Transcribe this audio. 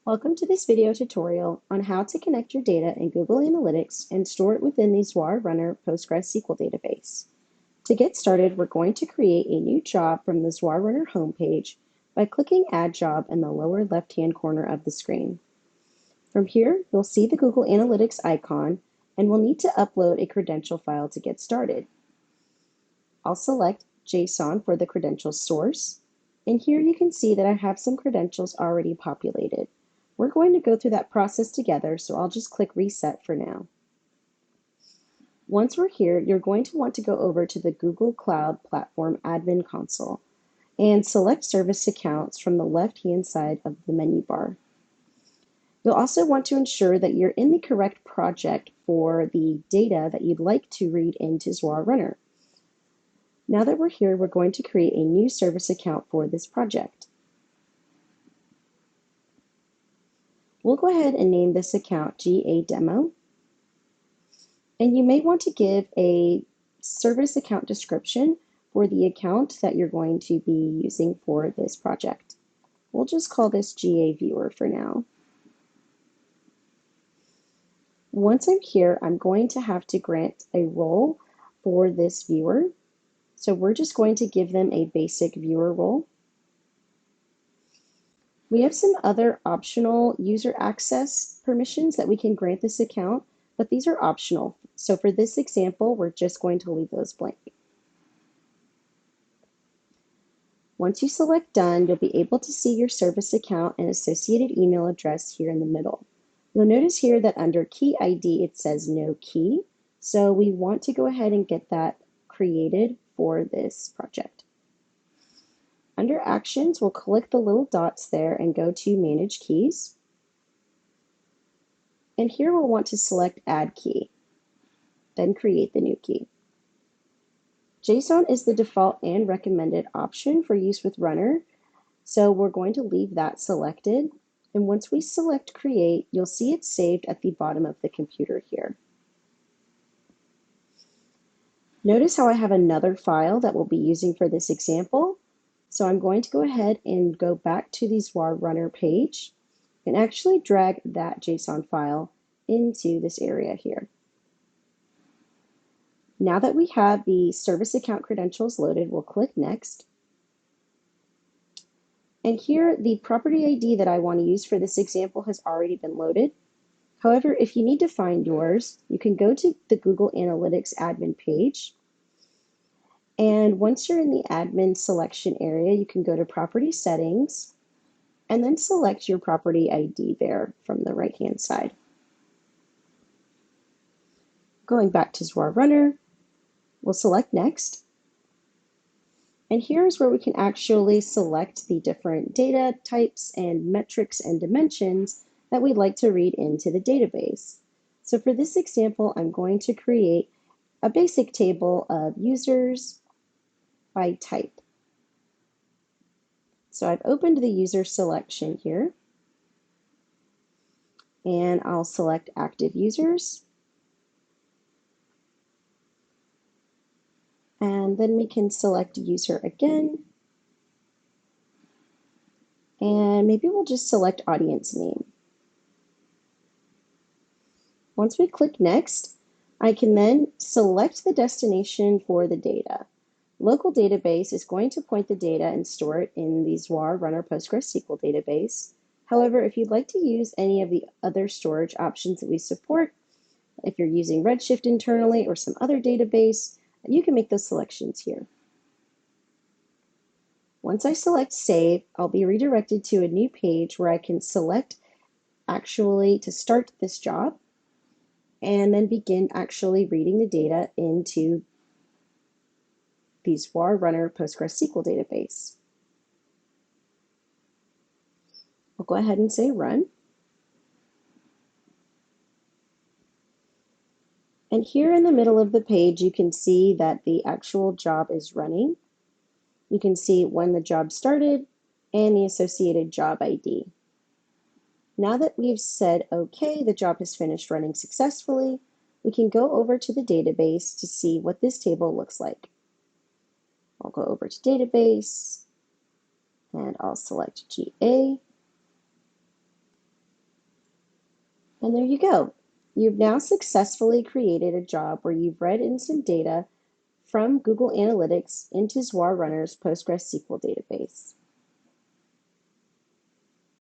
Welcome to this video tutorial on how to connect your data in Google Analytics and store it within the Zuar Runner PostgreSQL database. To get started, we're going to create a new job from the Zuar Runner homepage by clicking Add Job in the lower left-hand corner of the screen. From here, you'll see the Google Analytics icon and we'll need to upload a credential file to get started. I'll select JSON for the credential source, and here you can see that I have some credentials already populated. We're going to go through that process together, so I'll just click Reset for now. Once we're here, you're going to want to go over to the Google Cloud Platform Admin Console and select Service Accounts from the left-hand side of the menu bar. You'll also want to ensure that you're in the correct project for the data that you'd like to read into Zuar Runner. Now that we're here, we're going to create a new service account for this project. We'll go ahead and name this account GA Demo. And you may want to give a service account description for the account that you're going to be using for this project. We'll just call this GA Viewer for now. Once I'm here, I'm going to have to grant a role for this viewer. So we're just going to give them a basic viewer role. We have some other optional user access permissions that we can grant this account, but these are optional. So for this example, we're just going to leave those blank. Once you select Done, you'll be able to see your service account and associated email address here in the middle. You'll notice here that under Key ID, it says No Key. So we want to go ahead and get that created for this project. Under Actions, we'll click the little dots there and go to Manage Keys. And here we'll want to select Add Key, then create the new key. JSON is the default and recommended option for use with Runner, so we're going to leave that selected. And once we select Create, you'll see it saved at the bottom of the computer here. Notice how I have another file that we'll be using for this example. So I'm going to go ahead and go back to the Zuar Runner page and actually drag that JSON file into this area here. Now that we have the service account credentials loaded, we'll click Next. And here, the property ID that I want to use for this example has already been loaded. However, if you need to find yours, you can go to the Google Analytics admin page. And once you're in the admin selection area, you can go to Property Settings and then select your property ID there from the right-hand side. Going back to Zuar Runner, we'll select Next. And here's where we can actually select the different data types and metrics and dimensions that we'd like to read into the database. So for this example, I'm going to create a basic table of users by type. So I've opened the user selection here, and I'll select active users. And then we can select user again. And maybe we'll just select audience name. Once we click Next, I can then select the destination for the data. Local database is going to point the data and store it in the Zuar Runner PostgreSQL database. However, if you'd like to use any of the other storage options that we support, if you're using Redshift internally or some other database, you can make those selections here. Once I select Save, I'll be redirected to a new page where I can select actually to start this job and then begin actually reading the data into the Zuar Runner PostgreSQL database. I'll go ahead and say Run. And here in the middle of the page, you can see that the actual job is running. You can see when the job started and the associated job ID. Now that we've said, okay, the job has finished running successfully, we can go over to the database to see what this table looks like. I'll go over to Database, and I'll select GA. And there you go. You've now successfully created a job where you've read in some data from Google Analytics into Zuar Runner's PostgreSQL database.